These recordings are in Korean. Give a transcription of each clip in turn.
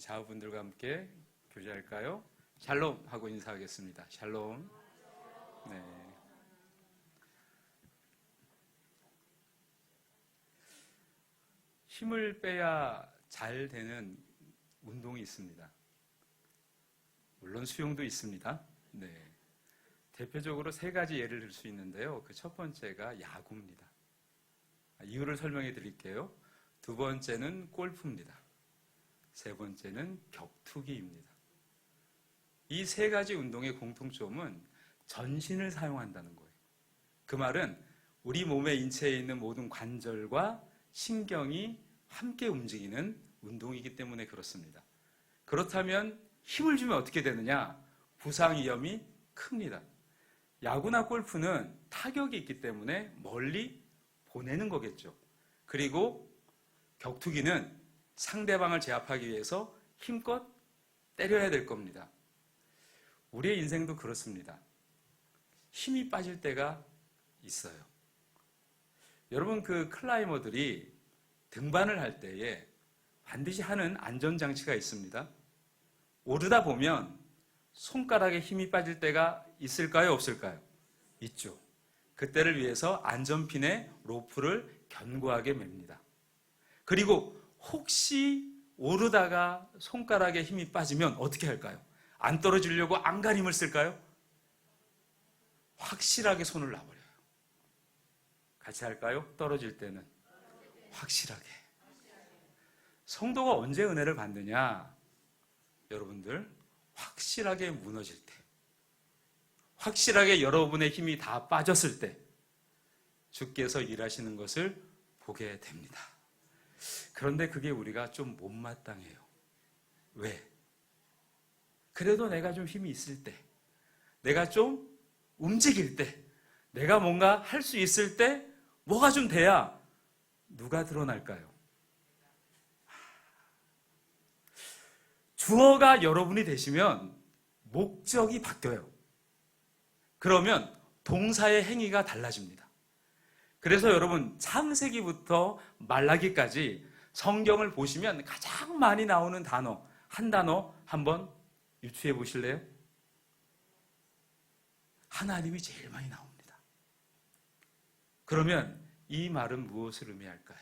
자우분들과 함께 교제할까요? 샬롬 하고 인사하겠습니다. 샬롬. 네. 힘을 빼야 잘 되는 운동이 있습니다. 물론 수영도 있습니다. 네. 대표적으로 세 가지 예를 들 수 있는데요. 그 첫 번째가 야구입니다. 이유를 설명해 드릴게요. 두 번째는 골프입니다. 세 번째는 격투기입니다. 이 세 가지 운동의 공통점은 전신을 사용한다는 거예요. 그 말은 우리 몸의 인체에 있는 모든 관절과 신경이 함께 움직이는 운동이기 때문에 그렇습니다. 그렇다면 힘을 주면 어떻게 되느냐? 부상 위험이 큽니다. 야구나 골프는 타격이 있기 때문에 멀리 보내는 거겠죠. 그리고 격투기는 상대방을 제압하기 위해서 힘껏 때려야 될 겁니다. 우리의 인생도 그렇습니다. 힘이 빠질 때가 있어요. 여러분, 그 클라이머들이 등반을 할 때에 반드시 하는 안전장치가 있습니다. 오르다 보면 손가락에 힘이 빠질 때가 있을까요? 없을까요? 있죠. 그때를 위해서 안전핀에 로프를 견고하게 맵니다. 그리고 혹시 오르다가 손가락에 힘이 빠지면 어떻게 할까요? 안 떨어지려고 안간힘을 쓸까요? 확실하게 손을 놔버려요. 같이 할까요? 떨어질 때는 확실하게. 성도가 언제 은혜를 받느냐? 여러분들, 확실하게 무너질 때, 확실하게 여러분의 힘이 다 빠졌을 때 주께서 일하시는 것을 보게 됩니다. 그런데 그게 우리가 좀 못마땅해요. 왜? 그래도 내가 좀 힘이 있을 때, 내가 좀 움직일 때, 내가 뭔가 할 수 있을 때 뭐가 좀 돼야 누가 드러날까요? 주어가 여러분이 되시면 목적이 바뀌어요. 그러면 동사의 행위가 달라집니다. 그래서 여러분, 창세기부터 말라기까지 성경을 보시면 가장 많이 나오는 단어, 한 단어 한번 유추해 보실래요? 하나님이 제일 많이 나옵니다. 그러면 이 말은 무엇을 의미할까요?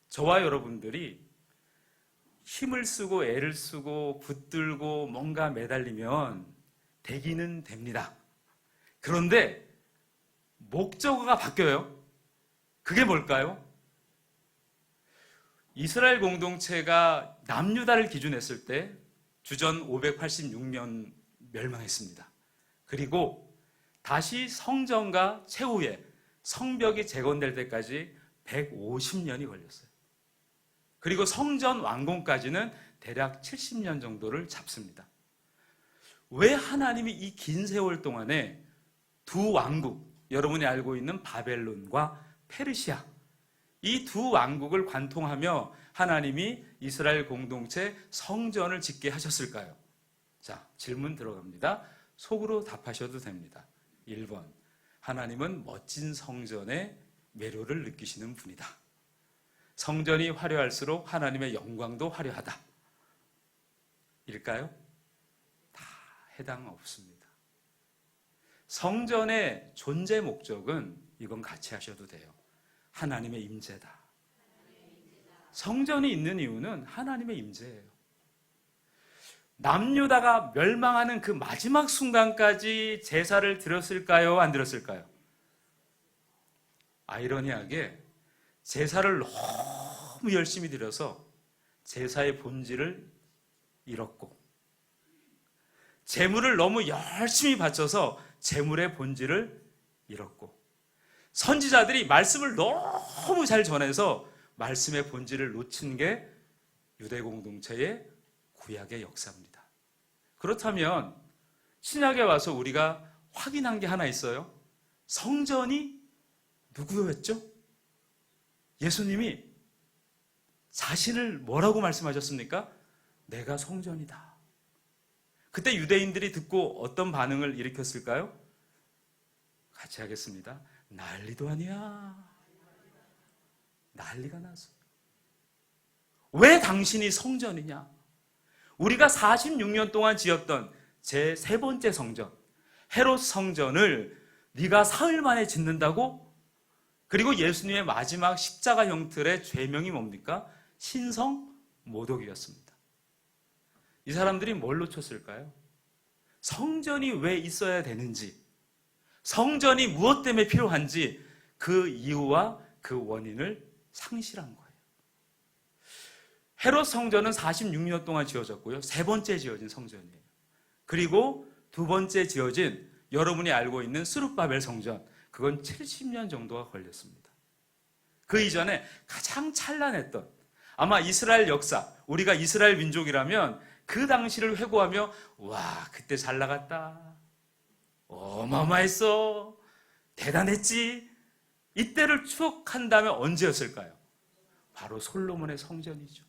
저와 여러분들이 힘을 쓰고 애를 쓰고 붙들고 뭔가 매달리면 되기는 됩니다. 그런데 목적어가 바뀌어요. 그게 뭘까요? 이스라엘 공동체가 남유다를 기준했을 때 주전 586년 멸망했습니다. 그리고 다시 성전과 최후의 성벽이 재건될 때까지 150년이 걸렸어요. 그리고 성전 완공까지는 대략 70년 정도를 잡습니다. 왜 하나님이 이 긴 세월 동안에 두 왕국, 여러분이 알고 있는 바벨론과 페르시아, 이 두 왕국을 관통하며 하나님이 이스라엘 공동체 성전을 짓게 하셨을까요? 자, 질문 들어갑니다. 속으로 답하셔도 됩니다. 1번, 하나님은 멋진 성전의 매료를 느끼시는 분이다. 성전이 화려할수록 하나님의 영광도 화려하다. 일까요? 다 해당 없습니다. 성전의 존재 목적은 이건 같이 하셔도 돼요. 하나님의 임재다. 성전이 있는 이유는 하나님의 임재예요. 남유다가 멸망하는 그 마지막 순간까지 제사를 드렸을까요? 안 드렸을까요? 아이러니하게 제사를 너무 열심히 드려서 제사의 본질을 잃었고, 제물을 너무 열심히 바쳐서 제물의 본질을 잃었고, 선지자들이 말씀을 너무 잘 전해서 말씀의 본질을 놓친 게 유대 공동체의 구약의 역사입니다. 그렇다면 신약에 와서 우리가 확인한 게 하나 있어요. 성전이 누구였죠? 예수님이 자신을 뭐라고 말씀하셨습니까? 내가 성전이다. 그때 유대인들이 듣고 어떤 반응을 일으켰을까요? 같이 하겠습니다. 난리도 아니야. 난리가 났어. 왜 당신이 성전이냐? 우리가 46년 동안 지었던 제 세 번째 성전, 헤롯 성전을 네가 사흘 만에 짓는다고? 그리고 예수님의 마지막 십자가 형틀의 죄명이 뭡니까? 신성 모독이었습니다. 이 사람들이 뭘 놓쳤을까요? 성전이 왜 있어야 되는지, 성전이 무엇 때문에 필요한지 그 이유와 그 원인을 상실한 거예요. 헤롯 성전은 46년 동안 지어졌고요. 세 번째 지어진 성전이에요. 그리고 두 번째 지어진 여러분이 알고 있는 스룹바벨 성전, 그건 70년 정도가 걸렸습니다. 그 이전에 가장 찬란했던, 아마 이스라엘 역사, 우리가 이스라엘 민족이라면 그 당시를 회고하며 와, 그때 잘 나갔다, 어마어마했어, 대단했지, 이때를 추억한다면 언제였을까요? 바로 솔로몬의 성전이죠.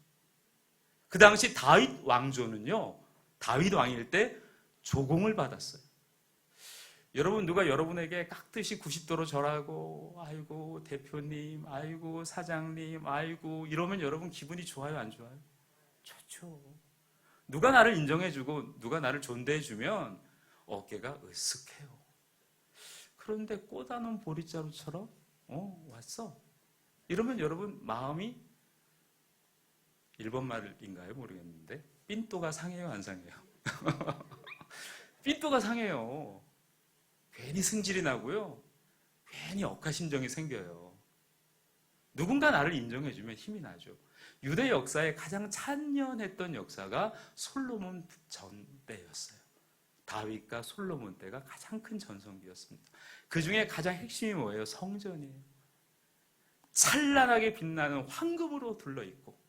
그 당시 다윗 왕조는요, 다윗 왕일 때 조공을 받았어요. 여러분, 누가 여러분에게 깍듯이 90도로 절하고, 아이고 대표님, 아이고 사장님, 아이고 이러면 여러분 기분이 좋아요, 안 좋아요? 좋죠. 누가 나를 인정해주고 누가 나를 존대해주면 어깨가 으쓱해요. 그런데 꽂아놓은 보릿자루처럼 왔어, 이러면 여러분 마음이, 일본 말인가요? 모르겠는데 삔또가 상해요, 안 상해요? 삔또가 상해요. 괜히 승질이 나고요, 괜히 억하심정이 생겨요. 누군가 나를 인정해주면 힘이 나죠. 유대 역사에 가장 찬연했던 역사가 솔로몬 전 때였어요. 다윗과 솔로몬 때가 가장 큰 전성기였습니다. 그 중에 가장 핵심이 뭐예요? 성전이에요. 찬란하게 빛나는 황금으로 둘러있고,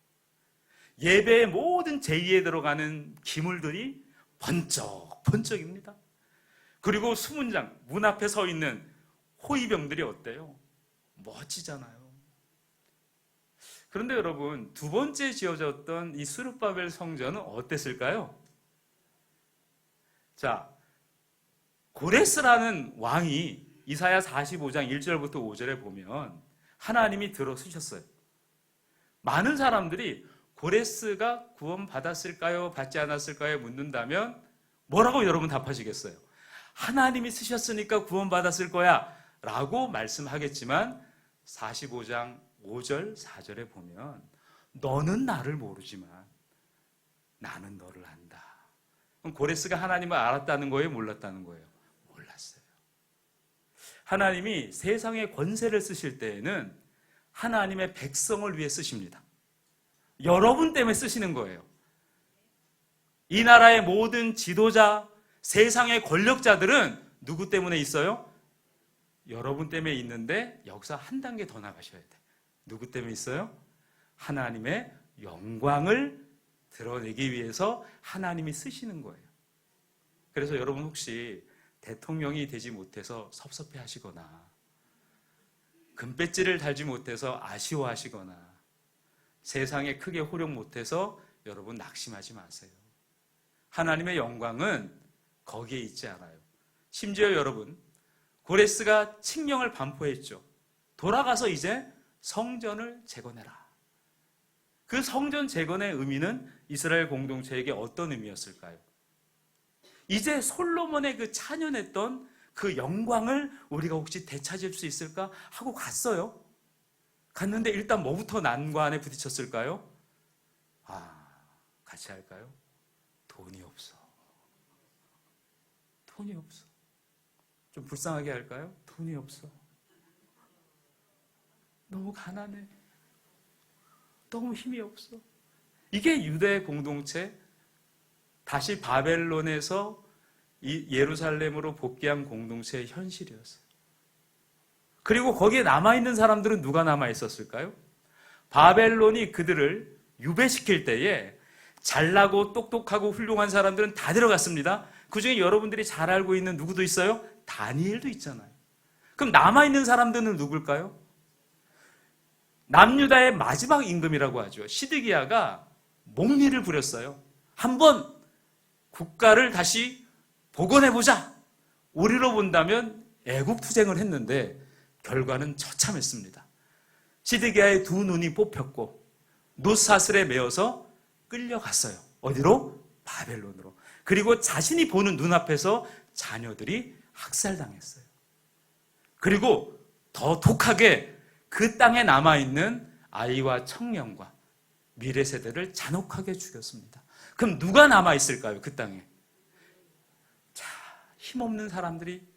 예배의 모든 제의에 들어가는 기물들이 번쩍번쩍입니다. 그리고 수문장, 문 앞에 서 있는 호위병들이 어때요? 멋지잖아요. 그런데 여러분, 두 번째 지어졌던 이 스룹바벨 성전은 어땠을까요? 자, 고레스라는 왕이 이사야 45장 1절부터 5절에 보면 하나님이 들어서셨어요. 많은 사람들이 고레스가 구원받았을까요? 받지 않았을까요? 묻는다면 뭐라고 여러분 답하시겠어요? 하나님이 쓰셨으니까 구원받았을 거야 라고 말씀하겠지만 45장 5절 4절에 보면 너는 나를 모르지만 나는 너를 안다. 그럼 고레스가 하나님을 알았다는 거예요? 몰랐다는 거예요? 몰랐어요. 하나님이 세상의 권세를 쓰실 때에는 하나님의 백성을 위해 쓰십니다. 여러분 때문에 쓰시는 거예요. 이 나라의 모든 지도자, 세상의 권력자들은 누구 때문에 있어요? 여러분 때문에 있는데 여기서 한 단계 더 나가셔야 돼. 누구 때문에 있어요? 하나님의 영광을 드러내기 위해서 하나님이 쓰시는 거예요. 그래서 여러분 혹시 대통령이 되지 못해서 섭섭해 하시거나 금배지를 달지 못해서 아쉬워하시거나 세상에 크게 호령 못해서 여러분 낙심하지 마세요. 하나님의 영광은 거기에 있지 않아요. 심지어 여러분, 고레스가 칙령을 반포했죠. 돌아가서 이제 성전을 재건해라. 그 성전 재건의 의미는 이스라엘 공동체에게 어떤 의미였을까요? 이제 솔로몬의 그 찬연했던 그 영광을 우리가 혹시 되찾을 수 있을까 하고 갔어요. 갔는데 일단 뭐부터 난관에 부딪혔을까요? 같이 할까요? 돈이 없어. 돈이 없어. 좀 불쌍하게 할까요? 돈이 없어. 너무 가난해. 너무 힘이 없어. 이게 유대 공동체, 다시 바벨론에서 이 예루살렘으로 복귀한 공동체의 현실이었어요. 그리고 거기에 남아있는 사람들은 누가 남아있었을까요? 바벨론이 그들을 유배시킬 때에 잘나고 똑똑하고 훌륭한 사람들은 다 들어갔습니다. 그 중에 여러분들이 잘 알고 있는 누구도 있어요? 다니엘도 있잖아요. 그럼 남아있는 사람들은 누굴까요? 남유다의 마지막 임금이라고 하죠. 시드기야가 목리를 부렸어요. 한번 국가를 다시 복원해보자. 우리로 본다면 애국 투쟁을 했는데 결과는 처참했습니다. 시드기야의 두 눈이 뽑혔고 놋사슬에 매어서 끌려갔어요. 어디로? 바벨론으로. 그리고 자신이 보는 눈앞에서 자녀들이 학살당했어요. 그리고 더 독하게 그 땅에 남아있는 아이와 청년과 미래 세대를 잔혹하게 죽였습니다. 그럼 누가 남아있을까요? 그 땅에. 자, 힘없는 사람들이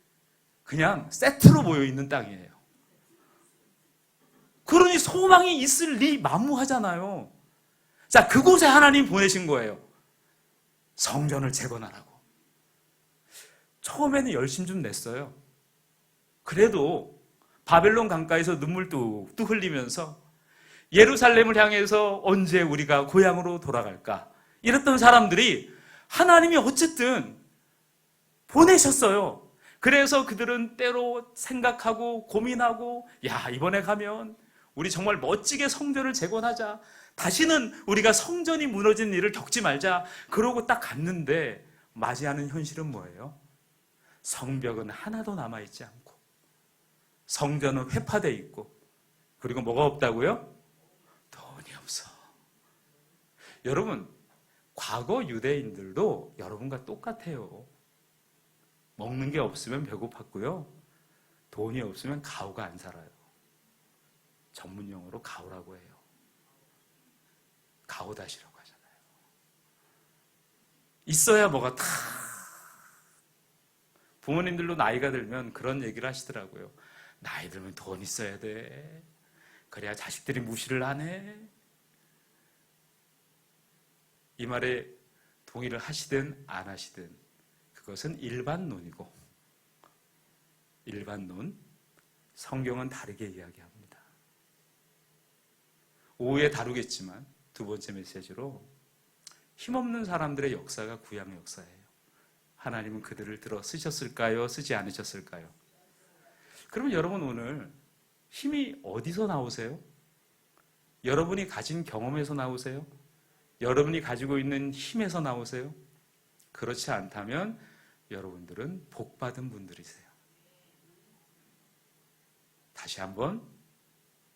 그냥 세트로 모여있는 땅이에요. 그러니 소망이 있을 리 만무하잖아요. 자, 그곳에 하나님 보내신 거예요. 성전을 재건하라고. 처음에는 열심 좀 냈어요. 그래도 바벨론 강가에서 눈물 뚝뚝 흘리면서 예루살렘을 향해서 언제 우리가 고향으로 돌아갈까? 이랬던 사람들이 하나님이 어쨌든 보내셨어요. 그래서 그들은 때로 생각하고 고민하고, 야, 이번에 가면 우리 정말 멋지게 성전을 재건하자. 다시는 우리가 성전이 무너진 일을 겪지 말자. 그러고 딱 갔는데 맞이하는 현실은 뭐예요? 성벽은 하나도 남아있지 않고 성전은 회파되어 있고, 그리고 뭐가 없다고요? 돈이 없어. 여러분, 과거 유대인들도 여러분과 똑같아요. 먹는 게 없으면 배고팠고요. 돈이 없으면 가오가 안 살아요. 전문 용어로 가오라고 해요. 가오다시라고 하잖아요. 있어야 뭐가 다. 부모님들도 나이가 들면 그런 얘기를 하시더라고요. 나이 들면 돈 있어야 돼. 그래야 자식들이 무시를 안 해. 이 말에 동의를 하시든 안 하시든 그것은 일반론이고, 일반론, 성경은 다르게 이야기합니다. 오후에 다루겠지만 두 번째 메시지로 힘없는 사람들의 역사가 구약의 역사예요. 하나님은 그들을 들어 쓰셨을까요? 쓰지 않으셨을까요? 그러면 여러분 오늘 힘이 어디서 나오세요? 여러분이 가진 경험에서 나오세요? 여러분이 가지고 있는 힘에서 나오세요? 그렇지 않다면 여러분들은 복받은 분들이세요. 다시 한번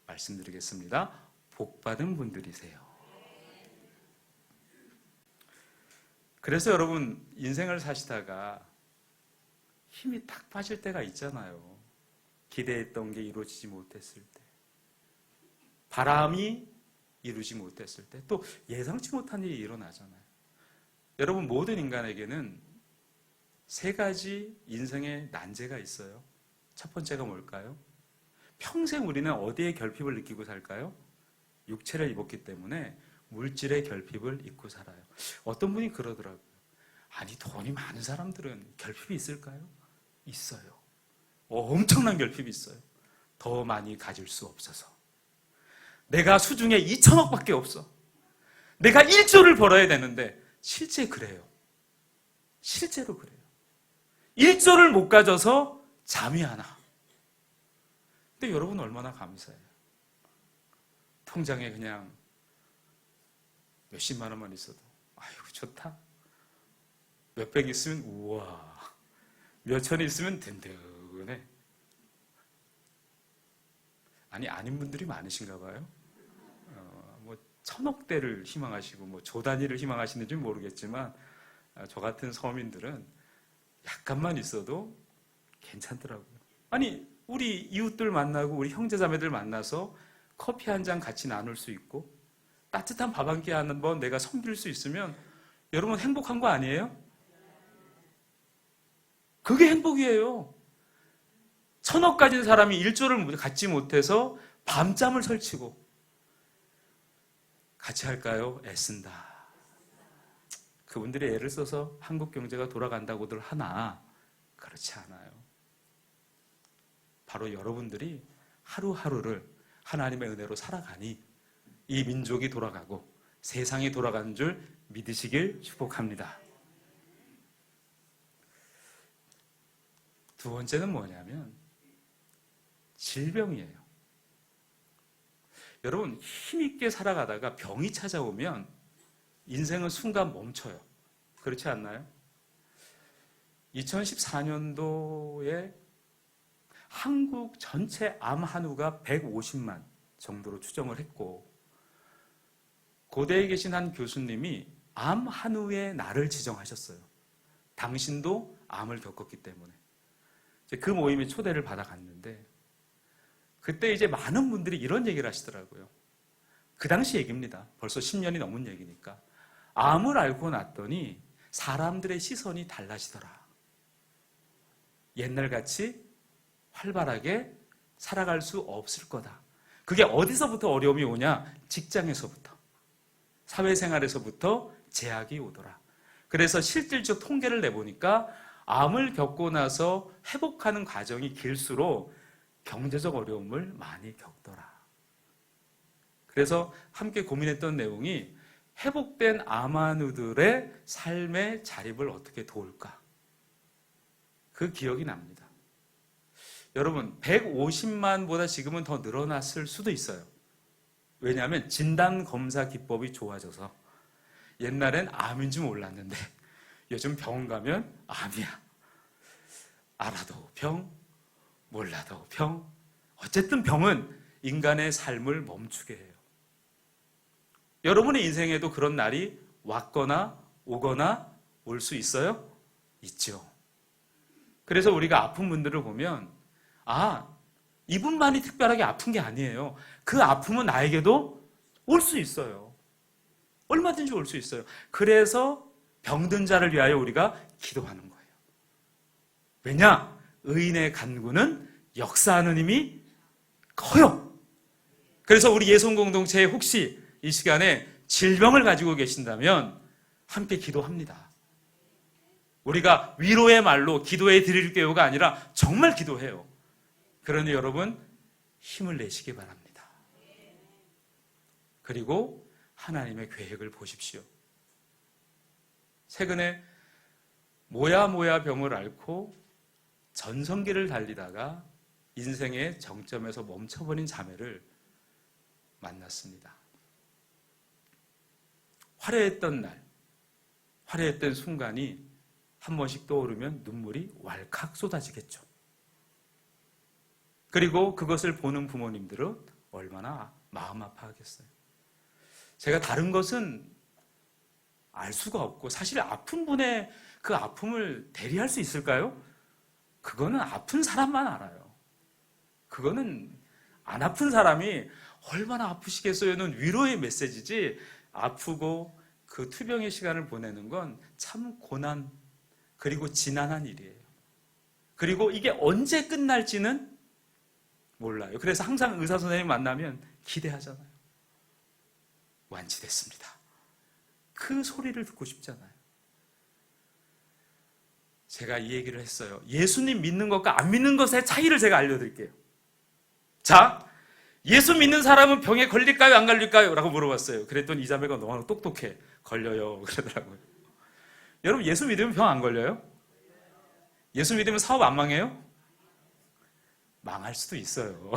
말씀드리겠습니다. 복받은 분들이세요. 그래서 여러분 인생을 사시다가 힘이 탁 빠질 때가 있잖아요. 기대했던 게 이루어지지 못했을 때, 바람이 이루지 못했을 때, 또 예상치 못한 일이 일어나잖아요. 여러분, 모든 인간에게는 세 가지 인생의 난제가 있어요. 첫 번째가 뭘까요? 평생 우리는 어디에 결핍을 느끼고 살까요? 육체를 입었기 때문에 물질의 결핍을 입고 살아요. 어떤 분이 그러더라고요. 아니, 돈이 많은 사람들은 결핍이 있을까요? 있어요. 엄청난 결핍이 있어요. 더 많이 가질 수 없어서. 내가 수중에 2천억밖에 없어. 내가 1조를 벌어야 되는데 실제 그래요. 실제로 그래요. 1조를 못 가져서 잠이 안 와. 근데 여러분 얼마나 감사해요. 통장에 그냥 몇십만 원만 있어도 아이고 좋다. 몇백 있으면 우와. 몇천 있으면 든든해. 아니, 아닌 분들이 많으신가 봐요. 뭐 천억대를 희망하시고 뭐 조 단위를 희망하시는지 모르겠지만 저 같은 서민들은 약간만 있어도 괜찮더라고요. 아니, 우리 이웃들 만나고 우리 형제자매들 만나서 커피 한 잔 같이 나눌 수 있고 따뜻한 밥 한 끼 한번 내가 섬길 수 있으면 여러분 행복한 거 아니에요? 그게 행복이에요. 천억 가진 사람이 1조를 갖지 못해서 밤잠을 설치고 같이 할까요? 애쓴다. 그분들이 애를 써서 한국 경제가 돌아간다고들 하나 그렇지 않아요. 바로 여러분들이 하루하루를 하나님의 은혜로 살아가니 이 민족이 돌아가고 세상이 돌아가는 줄 믿으시길 축복합니다. 두 번째는 뭐냐면 질병이에요. 여러분, 힘있게 살아가다가 병이 찾아오면 인생은 순간 멈춰요. 그렇지 않나요? 2014년도에 한국 전체 암 한우가 150만 정도로 추정을 했고 고대에 계신 한 교수님이 암 한우의 날을 지정하셨어요. 당신도 암을 겪었기 때문에. 그 모임에 초대를 받아갔는데 그때 이제 많은 분들이 이런 얘기를 하시더라고요. 그 당시 얘기입니다. 벌써 10년이 넘은 얘기니까. 암을 앓고 났더니 사람들의 시선이 달라지더라. 옛날같이 활발하게 살아갈 수 없을 거다. 그게 어디서부터 어려움이 오냐? 직장에서부터. 사회생활에서부터 제약이 오더라. 그래서 실질적 통계를 내보니까 암을 겪고 나서 회복하는 과정이 길수록 경제적 어려움을 많이 겪더라. 그래서 함께 고민했던 내용이 회복된 암환우들의 삶의 자립을 어떻게 도울까? 그 기억이 납니다. 여러분, 150만보다 지금은 더 늘어났을 수도 있어요. 왜냐하면 진단검사 기법이 좋아져서 옛날엔 암인 줄 몰랐는데 요즘 병원 가면 암이야. 알아도 병, 몰라도 병. 어쨌든 병은 인간의 삶을 멈추게 해요. 여러분의 인생에도 그런 날이 왔거나 오거나 올 수 있어요? 있죠. 그래서 우리가 아픈 분들을 보면 이분만이 특별하게 아픈 게 아니에요. 그 아픔은 나에게도 올 수 있어요. 얼마든지 올 수 있어요. 그래서 병든 자를 위하여 우리가 기도하는 거예요. 왜냐? 의인의 간구는 역사하는 힘이 커요. 그래서 우리 예송공동체에 혹시 이 시간에 질병을 가지고 계신다면 함께 기도합니다. 우리가 위로의 말로 기도해 드릴게요가 아니라 정말 기도해요. 그러니 여러분 힘을 내시기 바랍니다. 그리고 하나님의 계획을 보십시오. 최근에 모야 병을 앓고 전성기를 달리다가 인생의 정점에서 멈춰버린 자매를 만났습니다. 화려했던 날, 화려했던 순간이 한 번씩 떠오르면 눈물이 왈칵 쏟아지겠죠. 그리고 그것을 보는 부모님들은 얼마나 마음 아파하겠어요. 제가 다른 것은 알 수가 없고 사실 아픈 분의 그 아픔을 대리할 수 있을까요? 그거는 아픈 사람만 알아요. 그거는 안 아픈 사람이 얼마나 아프시겠어요는 위로의 메시지지, 아프고 그 투병의 시간을 보내는 건 참 고난 그리고 지난한 일이에요. 그리고 이게 언제 끝날지는 몰라요. 그래서 항상 의사 선생님 만나면 기대하잖아요. 완치됐습니다. 그 소리를 듣고 싶잖아요. 제가 이 얘기를 했어요. 예수님 믿는 것과 안 믿는 것의 차이를 제가 알려드릴게요. 자, 예수 믿는 사람은 병에 걸릴까요? 안 걸릴까요? 라고 물어봤어요. 그랬더니 이 자매가 너무 똑똑해. 걸려요. 그러더라고요. 여러분, 예수 믿으면 병 안 걸려요? 예수 믿으면 사업 안 망해요? 망할 수도 있어요.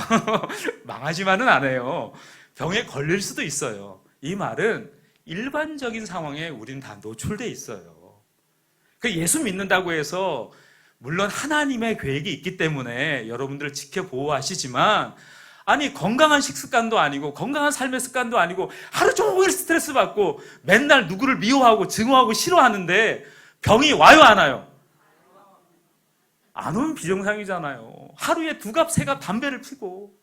망하지만은 않아요. 병에 걸릴 수도 있어요. 이 말은 일반적인 상황에 우리는 다 노출돼 있어요. 그 예수 믿는다고 해서 물론 하나님의 계획이 있기 때문에 여러분들을 지켜보호하시지만, 아니 건강한 식습관도 아니고 건강한 삶의 습관도 아니고 하루 종일 스트레스 받고 맨날 누구를 미워하고 증오하고 싫어하는데 병이 와요 안 와요? 안 오면 비정상이잖아요. 하루에 2갑 3갑 담배를 피고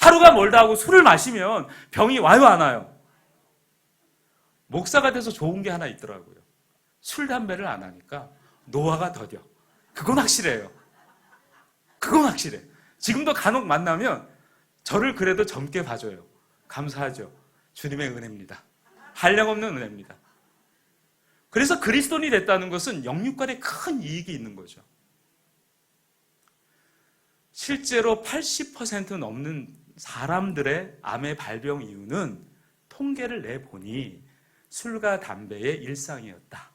하루가 멀다 하고 술을 마시면 병이 와요 안 와요? 목사가 돼서 좋은 게 하나 있더라고요. 술 담배를 안 하니까 노화가 더뎌. 그건 확실해요. 그건 확실해. 지금도 간혹 만나면 저를 그래도 젊게 봐줘요. 감사하죠. 주님의 은혜입니다. 한량없는 은혜입니다. 그래서 그리스도인이 됐다는 것은 영육간에 큰 이익이 있는 거죠. 실제로 80% 넘는 사람들의 암의 발병 이유는 통계를 내보니 술과 담배의 일상이었다.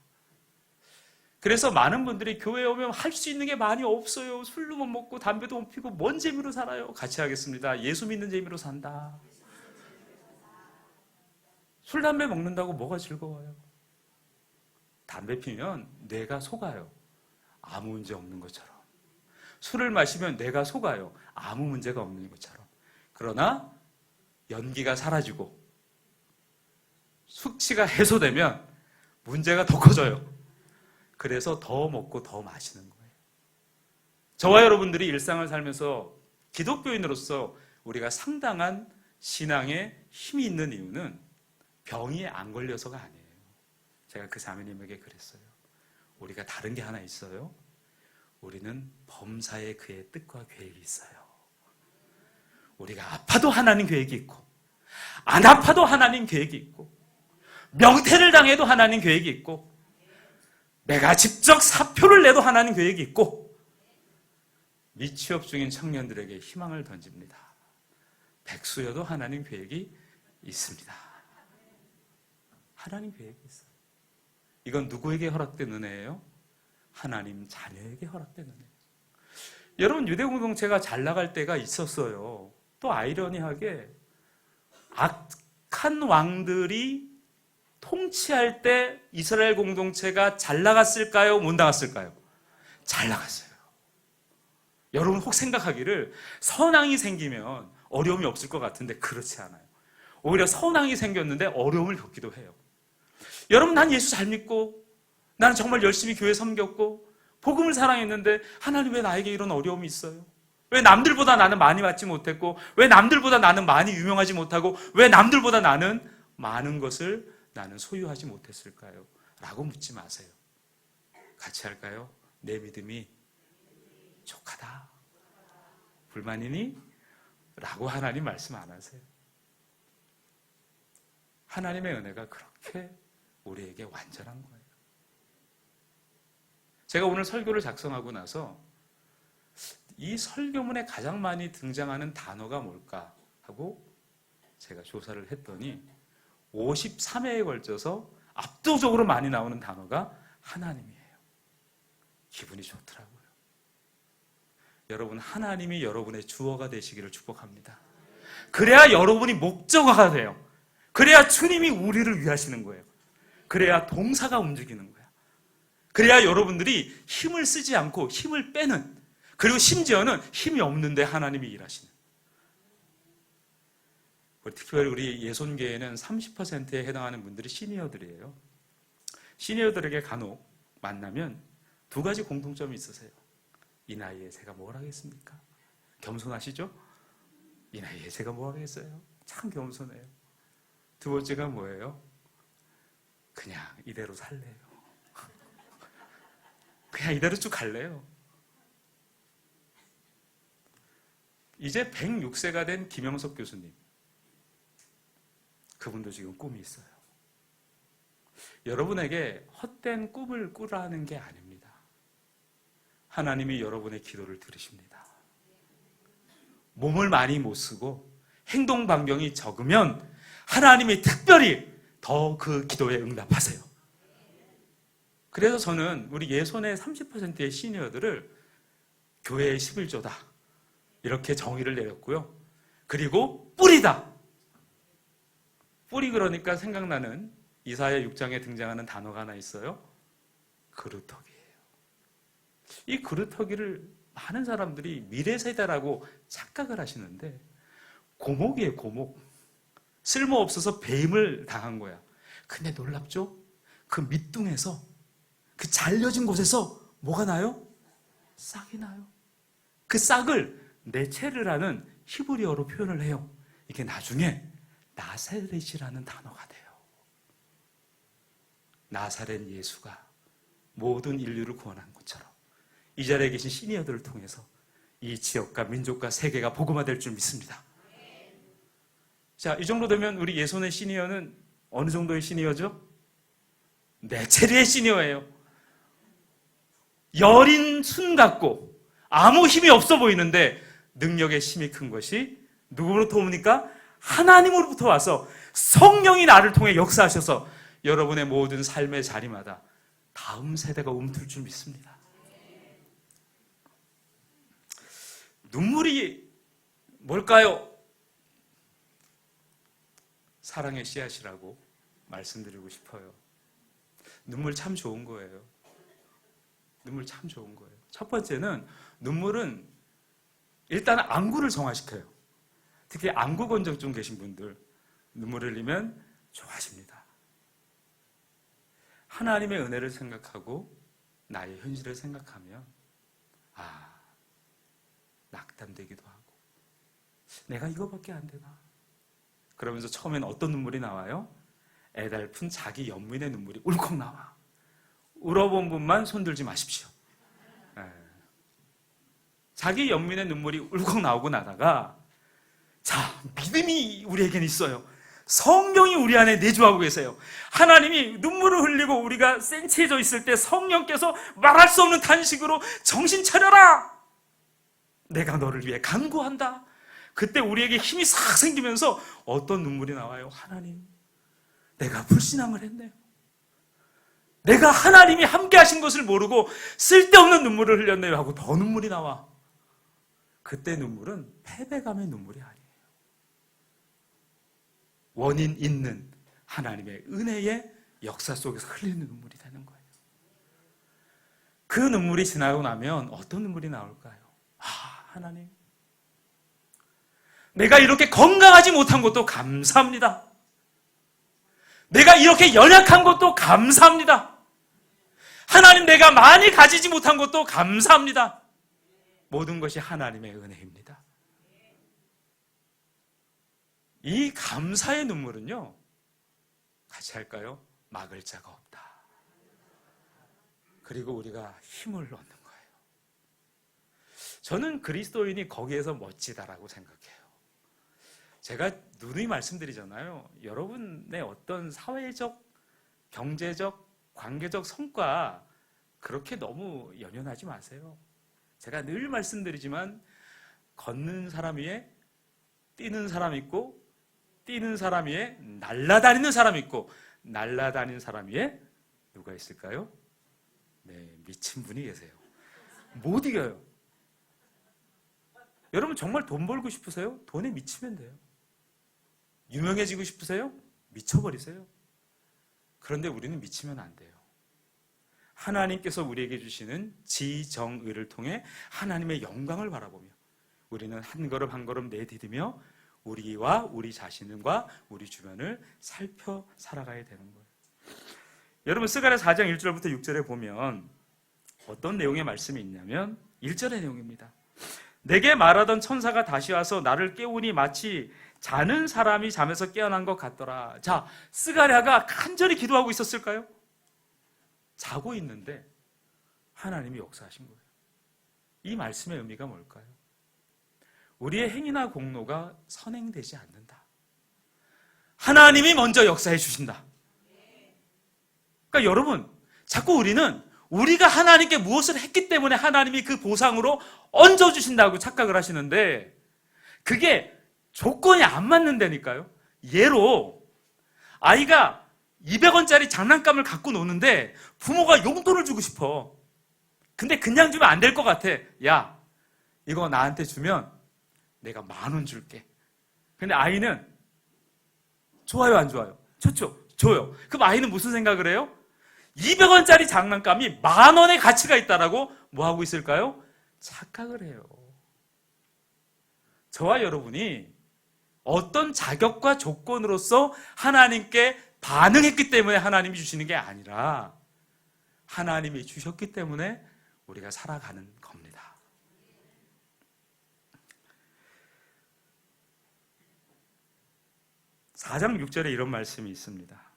그래서 많은 분들이 교회에 오면 할 수 있는 게 많이 없어요. 술도 못 먹고 담배도 못 피고 뭔 재미로 살아요? 같이 하겠습니다. 예수 믿는 재미로 산다. 술, 담배 먹는다고 뭐가 즐거워요? 담배 피면 뇌가 속아요. 아무 문제 없는 것처럼. 술을 마시면 뇌가 속아요. 아무 문제가 없는 것처럼. 그러나 연기가 사라지고 숙취가 해소되면 문제가 더 커져요. 그래서 더 먹고 더 마시는 거예요. 저와 여러분들이 일상을 살면서 기독교인으로서 우리가 상당한 신앙에 힘이 있는 이유는 병이 안 걸려서가 아니에요. 제가 그 자매님에게 그랬어요. 우리가 다른 게 하나 있어요. 우리는 범사에 그의 뜻과 계획이 있어요. 우리가 아파도 하나님 계획이 있고, 안 아파도 하나님 계획이 있고, 명태를 당해도 하나님 계획이 있고, 내가 직접 사표를 내도 하나님 계획이 있고, 미취업 중인 청년들에게 희망을 던집니다. 백수여도 하나님 계획이 있습니다. 하나님 계획이 있어요. 이건 누구에게 허락된 은혜예요? 하나님 자녀에게 허락된 은혜예요. 여러분, 유대 공동체가 잘 나갈 때가 있었어요. 또 아이러니하게 악한 왕들이 통치할 때 이스라엘 공동체가 잘 나갔을까요? 못 나갔을까요? 잘 나갔어요. 여러분 혹 생각하기를 선왕이 생기면 어려움이 없을 것 같은데 그렇지 않아요. 오히려 선왕이 생겼는데 어려움을 겪기도 해요. 여러분, 난 예수 잘 믿고 나는 정말 열심히 교회 섬겼고 복음을 사랑했는데 하나님 왜 나에게 이런 어려움이 있어요? 왜 남들보다 나는 많이 받지 못했고, 왜 남들보다 나는 많이 유명하지 못하고, 왜 남들보다 나는 많은 것을 나는 소유하지 못했을까요? 라고 묻지 마세요. 같이 할까요? 내 믿음이 족하다. 불만이니? 라고 하나님 말씀 안 하세요. 하나님의 은혜가 그렇게 우리에게 완전한 거예요. 제가 오늘 설교를 작성하고 나서 이 설교문에 가장 많이 등장하는 단어가 뭘까 하고 제가 조사를 했더니 53회에 걸쳐서 압도적으로 많이 나오는 단어가 하나님이에요. 기분이 좋더라고요. 여러분, 하나님이 여러분의 주어가 되시기를 축복합니다. 그래야 여러분이 목적어가 돼요. 그래야 주님이 우리를 위하시는 거예요. 그래야 동사가 움직이는 거예요. 그래야 여러분들이 힘을 쓰지 않고 힘을 빼는, 그리고 심지어는 힘이 없는데 하나님이 일하시는. 특별히 우리 예손교회는 30%에 해당하는 분들이 시니어들이에요. 시니어들에게 간혹 만나면 두 가지 공통점이 있으세요. 이 나이에 제가 뭘 하겠습니까? 겸손하시죠? 이 나이에 제가 뭐 하겠어요? 참 겸손해요. 두 번째가 뭐예요? 그냥 이대로 살래요. 그냥 이대로 쭉 갈래요. 이제 106세가 된 김영석 교수님, 그분도 지금 꿈이 있어요. 여러분에게 헛된 꿈을 꾸라는 게 아닙니다. 하나님이 여러분의 기도를 들으십니다. 몸을 많이 못 쓰고 행동 반경이 적으면 하나님이 특별히 더 그 기도에 응답하세요. 그래서 저는 우리 예손의 30%의 시니어들을 교회의 11조다 이렇게 정의를 내렸고요. 그리고 뿌리다. 뿌리 그러니까 생각나는 이사야 6장에 등장하는 단어가 하나 있어요. 그루터기예요. 이 그루터기를 많은 사람들이 미래세대라고 착각을 하시는데 고목이에요, 고목. 쓸모없어서 배임을 당한 거야. 근데 놀랍죠? 그 밑둥에서, 그 잘려진 곳에서 뭐가 나요? 싹이 나요. 그 싹을 네체르라는 히브리어로 표현을 해요. 이게 나중에 나사렛이라는 단어가 돼요. 나사렛 예수가 모든 인류를 구원한 것처럼 이 자리에 계신 시니어들을 통해서 이 지역과 민족과 세계가 복음화될 줄 믿습니다. 자, 이 정도 되면 우리 예손의 시니어는 어느 정도의 시니어죠? 네체르의 시니어예요. 여린 순 같고 아무 힘이 없어 보이는데 능력의 힘이 큰 것이 누구로부터 옵니까? 하나님으로부터 와서 성령이 나를 통해 역사하셔서 여러분의 모든 삶의 자리마다 다음 세대가 움틀 줄 믿습니다. 눈물이 뭘까요? 사랑의 씨앗이라고 말씀드리고 싶어요. 눈물 참 좋은 거예요. 눈물 참 좋은 거예요. 첫 번째는 눈물은 일단 안구를 정화시켜요. 특히 안구 건조증 계신 분들 눈물 흘리면 좋아집니다. 하나님의 은혜를 생각하고 나의 현실을 생각하면 낙담되기도 하고 내가 이거밖에 안 되나? 그러면서 처음엔 어떤 눈물이 나와요? 애달픈 자기 연민의 눈물이 울컥 나와. 울어본 분만 손들지 마십시오. 자기 연민의 눈물이 울컥 나오고 나다가 믿음이 우리에겐 있어요. 성령이 우리 안에 내주하고 계세요. 하나님이 눈물을 흘리고 우리가 센치해져 있을 때 성령께서 말할 수 없는 탄식으로 정신 차려라! 내가 너를 위해 간구한다. 그때 우리에게 힘이 싹 생기면서 어떤 눈물이 나와요? 하나님, 내가 불신앙을 했네요. 내가 하나님이 함께 하신 것을 모르고 쓸데없는 눈물을 흘렸네요 하고 더 눈물이 나와. 그때 눈물은 패배감의 눈물이 아니에요. 원인 있는 하나님의 은혜의 역사 속에서 흘리는 눈물이 되는 거예요. 그 눈물이 지나고 나면 어떤 눈물이 나올까요? 하나님, 내가 이렇게 건강하지 못한 것도 감사합니다. 내가 이렇게 연약한 것도 감사합니다. 하나님, 내가 많이 가지지 못한 것도 감사합니다. 모든 것이 하나님의 은혜입니다. 이 감사의 눈물은요, 같이 할까요? 막을 자가 없다. 그리고 우리가 힘을 얻는 거예요. 저는 그리스도인이 거기에서 멋지다라고 생각해요. 제가 누누이 말씀드리잖아요. 여러분의 어떤 사회적, 경제적, 관계적 성과 그렇게 너무 연연하지 마세요. 제가 늘 말씀드리지만 걷는 사람 위에 뛰는 사람 있고, 뛰는 사람 위에 날아다니는 사람 있고, 날아다니는 사람 위에 누가 있을까요? 미친 분이 계세요. 못 이겨요. 여러분 정말 돈 벌고 싶으세요? 돈에 미치면 돼요. 유명해지고 싶으세요? 미쳐버리세요. 그런데 우리는 미치면 안 돼요. 하나님께서 우리에게 주시는 지정의를 통해 하나님의 영광을 바라보며 우리는 한 걸음 한 걸음 내디디며 우리와 우리 자신과 우리 주변을 살펴 살아가야 되는 거예요. 여러분 스가랴 4장 1절부터 6절에 보면 어떤 내용의 말씀이 있냐면 1절의 내용입니다. 내게 말하던 천사가 다시 와서 나를 깨우니 마치 자는 사람이 잠에서 깨어난 것 같더라. 스가랴가 간절히 기도하고 있었을까요? 자고 있는데 하나님이 역사하신 거예요. 이 말씀의 의미가 뭘까요? 우리의 행위나 공로가 선행되지 않는다. 하나님이 먼저 역사해 주신다. 그러니까 여러분, 자꾸 우리는 우리가 하나님께 무엇을 했기 때문에 하나님이 그 보상으로 얹어주신다고 착각을 하시는데 그게 조건이 안 맞는다니까요. 예로 아이가 200원짜리 장난감을 갖고 노는데 부모가 용돈을 주고 싶어. 근데 그냥 주면 안 될 것 같아. 야, 이거 나한테 주면 내가 10,000원 줄게. 근데 아이는 좋아요, 안 좋아요? 좋죠. 줘요. 그럼 아이는 무슨 생각을 해요? 200원짜리 장난감이 10,000원의 가치가 있다라고 뭐 하고 있을까요? 착각을 해요. 저와 여러분이 어떤 자격과 조건으로서 하나님께 반응했기 때문에 하나님이 주시는 게 아니라 하나님이 주셨기 때문에 우리가 살아가는 겁니다. (4장 6절에) 이런 말씀이 있습니다.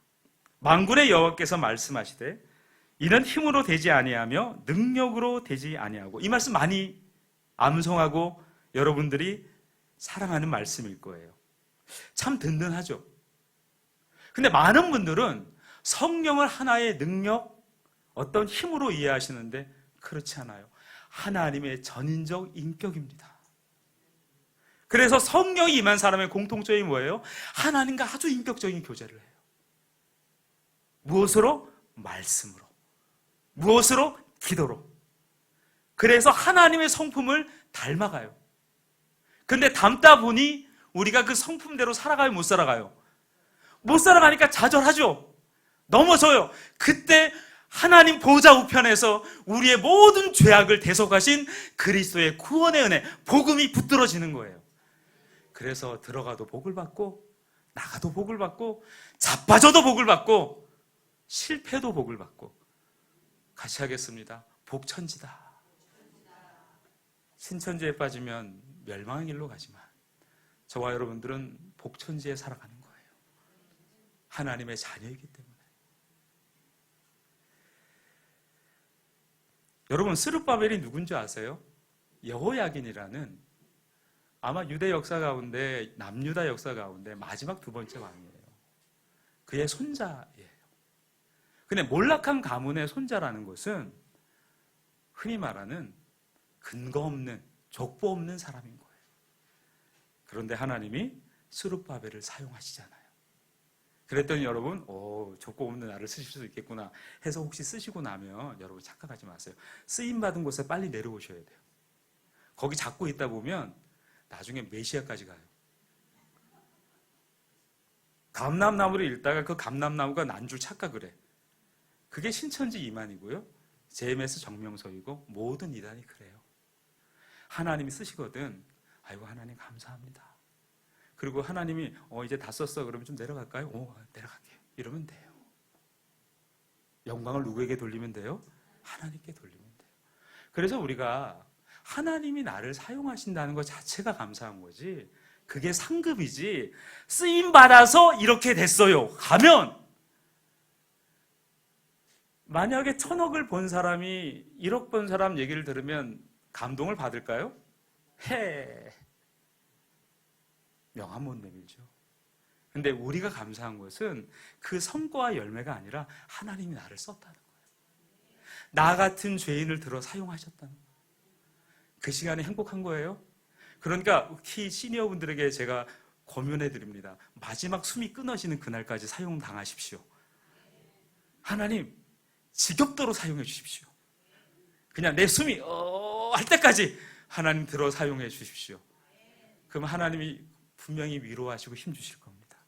만군의 여호와께서 말씀하시되 이는 힘으로 되지 아니하며 능력으로 되지 아니하고, 이 말씀 많이 암송하고 여러분들이 사랑하는 말씀일 거예요. 참 든든하죠. 근데 많은 분들은 성령을 하나의 능력, 어떤 힘으로 이해하시는데 그렇지 않아요. 하나님의 전인적 인격입니다. 그래서 성령이 임한 사람의 공통점이 뭐예요? 하나님과 아주 인격적인 교제를 해요. 무엇으로? 말씀으로. 무엇으로? 기도로. 그래서 하나님의 성품을 닮아가요. 근데 닮다 보니 우리가 그 성품대로 살아가요, 못 살아가요? 못 살아가니까 좌절하죠. 넘어져요. 그때 하나님 보좌 우편에서 우리의 모든 죄악을 대속하신 그리스도의 구원의 은혜, 복음이 붙들어지는 거예요. 그래서 들어가도 복을 받고 나가도 복을 받고 자빠져도 복을 받고 실패도 복을 받고, 같이 하겠습니다. 복천지다. 신천지에 빠지면 멸망의 길로 가지만 저와 여러분들은 복천지에 살아가는 거예요. 하나님의 자녀이기 때문에. 여러분, 스룹바벨이 누군지 아세요? 여호야긴이라는, 아마 유대 역사 가운데, 남유다 역사 가운데 마지막 두 번째 왕이에요. 그의 손자예요. 근데 몰락한 가문의 손자라는 것은 흔히 말하는 근거 없는, 족보 없는 사람인 거예요. 그런데 하나님이 스룹바벨을 사용하시잖아요. 그랬더니 여러분, 족보 없는 나를 쓰실 수 있겠구나 해서 혹시 쓰시고 나면 여러분 착각하지 마세요. 쓰임받은 곳에 빨리 내려오셔야 돼요. 거기 잡고 있다 보면 나중에 메시아까지 가요. 감람나무를 읽다가 그 감람나무가 난 줄 착각을 해. 그게 신천지 이만이고요, JMS 정명서이고 모든 이단이 그래요. 하나님이 쓰시거든, 아이고 하나님 감사합니다. 그리고 하나님이 이제 다 썼어 그러면 좀 내려갈까요? 내려갈게요. 이러면 돼요. 영광을 누구에게 돌리면 돼요? 하나님께 돌리면 돼요. 그래서 우리가 하나님이 나를 사용하신다는 것 자체가 감사한 거지, 그게 상급이지, 쓰임받아서 이렇게 됐어요 가면, 만약에 1000억을 본 사람이 1억 번 사람 얘기를 들으면 감동을 받을까요? 명함 못 내밀죠. 근데 우리가 감사한 것은 그 성과와 열매가 아니라 하나님이 나를 썼다는 거예요. 나 같은 죄인을 들어 사용하셨다는 거예요. 그 시간에 행복한 거예요. 그러니까 키 시니어분들에게 제가 권면해 드립니다. 마지막 숨이 끊어지는 그날까지 사용당하십시오. 하나님 지겹도록 사용해 주십시오. 그냥 내 숨이 할 때까지 하나님 들어 사용해 주십시오. 그럼 하나님이 분명히 위로하시고 힘주실 겁니다.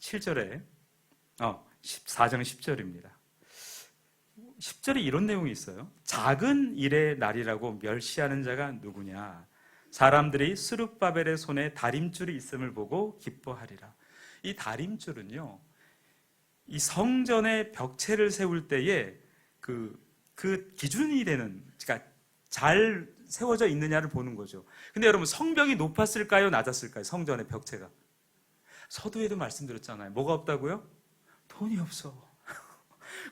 7절에 14장 10절입니다. 10절에 이런 내용이 있어요. 작은 일의 날이라고 멸시하는 자가 누구냐? 사람들이 스룹바벨의 손에 다림줄이 있음을 보고 기뻐하리라. 이 다림줄은요, 이 성전의 벽체를 세울 때에 그 기준이 되는, 그러니까 잘 세워져 있느냐를 보는 거죠. 근데 여러분, 성벽이 높았을까요? 낮았을까요? 성전의 벽체가. 서두에도 말씀드렸잖아요. 뭐가 없다고요? 돈이 없어.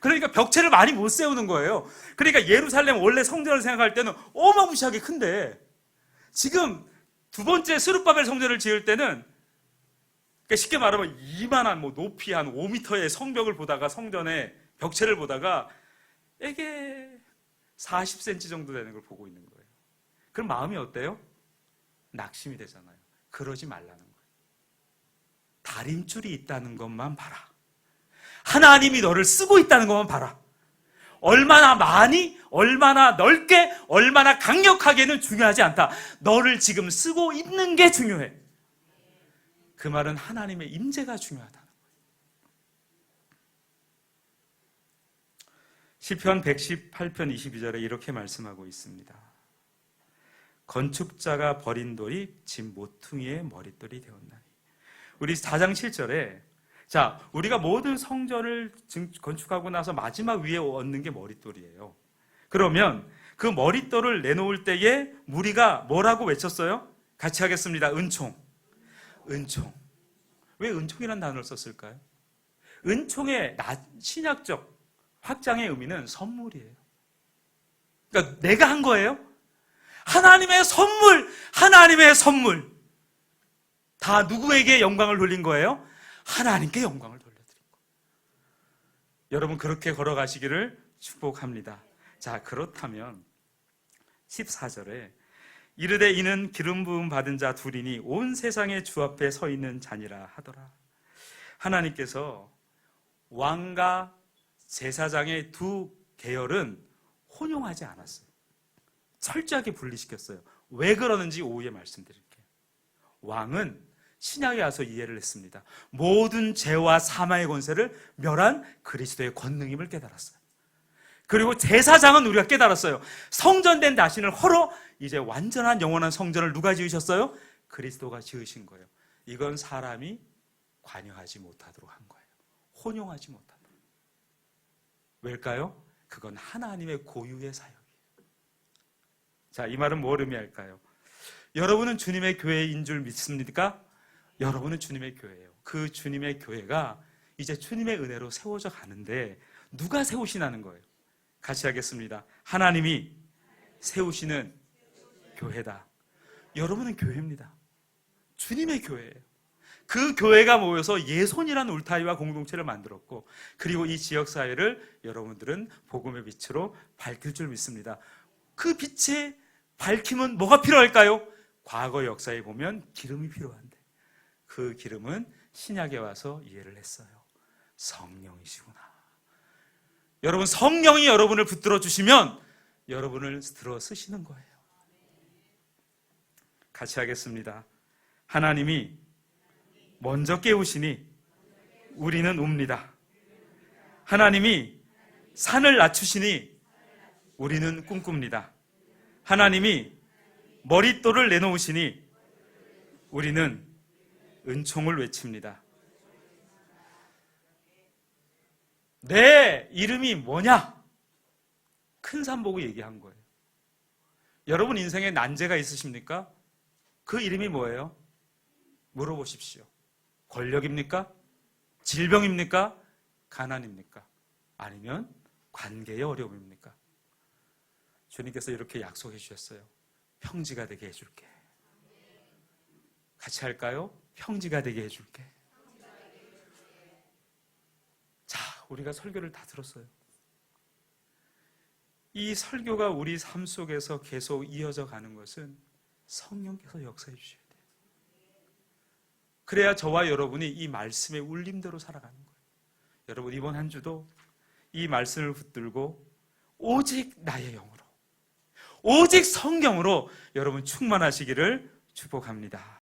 그러니까 벽체를 많이 못 세우는 거예요. 그러니까 예루살렘 원래 성전을 생각할 때는 어마무시하게 큰데, 지금 두 번째 스룹바벨 성전을 지을 때는, 그러니까 쉽게 말하면 이만한 높이 한 5m의 성벽을 보다가, 성전의 벽체를 보다가 이게 40cm 정도 되는 걸 보고 있는 거예요. 그럼 마음이 어때요? 낙심이 되잖아요. 그러지 말라는 거예요. 다림줄이 있다는 것만 봐라. 하나님이 너를 쓰고 있다는 것만 봐라. 얼마나 많이, 얼마나 넓게, 얼마나 강력하게는 중요하지 않다. 너를 지금 쓰고 있는 게 중요해. 그 말은 하나님의 임재가 중요하다는 거예요. 시편 118편 22절에 이렇게 말씀하고 있습니다. 건축자가 버린 돌이 집 모퉁이의 머릿돌이 되었나니. 우리 4장 7절에, 자, 우리가 모든 성전을 건축하고 나서 마지막 위에 얹는 게 머릿돌이에요. 그러면 그 머릿돌을 내놓을 때에 무리가 뭐라고 외쳤어요? 같이 하겠습니다. 은총. 은총. 왜 은총이라는 단어를 썼을까요? 은총의 신약적 확장의 의미는 선물이에요. 그러니까 내가 한 거예요. 하나님의 선물, 하나님의 선물. 다 누구에게 영광을 돌린 거예요? 하나님께 영광을 돌려드린 거예요. 여러분, 그렇게 걸어가시기를 축복합니다. 자, 그렇다면 14절에 이르되 이는 기름 부음 받은 자 둘이니 온 세상의 주 앞에 서 있는 자니라 하더라. 하나님께서 왕과 제사장의 두 계열은 혼용하지 않았어요. 철저하게 분리시켰어요. 왜 그러는지 오후에 말씀드릴게요. 왕은 신약에 와서 이해를 했습니다. 모든 죄와 사망의 권세를 멸한 그리스도의 권능임을 깨달았어요. 그리고 제사장은 우리가 깨달았어요. 성전된 자신을 헐어 이제 완전한 영원한 성전을 누가 지으셨어요? 그리스도가 지으신 거예요. 이건 사람이 관여하지 못하도록 한 거예요. 혼용하지 못하도록. 왜일까요? 그건 하나님의 고유의 사역이에요. 자, 이 말은 뭘 의미할까요? 여러분은 주님의 교회인 줄 믿습니까? 여러분은 주님의 교회예요. 그 주님의 교회가 이제 주님의 은혜로 세워져 가는데 누가 세우시나는 거예요. 같이 하겠습니다. 하나님이 세우시는 교회다. 여러분은 교회입니다. 주님의 교회예요. 그 교회가 모여서 예손이라는 울타리와 공동체를 만들었고, 그리고 이 지역사회를 여러분들은 복음의 빛으로 밝힐 줄 믿습니다. 그 빛의 밝힘은 뭐가 필요할까요? 과거 역사에 보면 기름이 필요한데, 그 기름은 신약에 와서 이해를 했어요. 성령이시구나. 여러분, 성령이 여러분을 붙들어 주시면 여러분을 들어 쓰시는 거예요. 같이 하겠습니다. 하나님이 먼저 깨우시니 우리는 웁니다. 하나님이 산을 낮추시니 우리는 꿈꿉니다. 하나님이 머릿돌을 내놓으시니 우리는 은총을 외칩니다. 내 이름이 뭐냐? 큰 산 보고 얘기한 거예요. 여러분 인생에 난제가 있으십니까? 그 이름이 뭐예요? 물어보십시오. 권력입니까? 질병입니까? 가난입니까? 아니면 관계의 어려움입니까? 주님께서 이렇게 약속해 주셨어요. 평지가 되게 해줄게. 같이 할까요? 평지가 되게 해줄게. 자, 우리가 설교를 다 들었어요. 이 설교가 우리 삶 속에서 계속 이어져 가는 것은 성령께서 역사해 주셔야 돼요. 그래야 저와 여러분이 이 말씀의 울림대로 살아가는 거예요. 여러분, 이번 한 주도 이 말씀을 붙들고 오직 나의 영으로, 오직 성경으로 여러분 충만하시기를 축복합니다.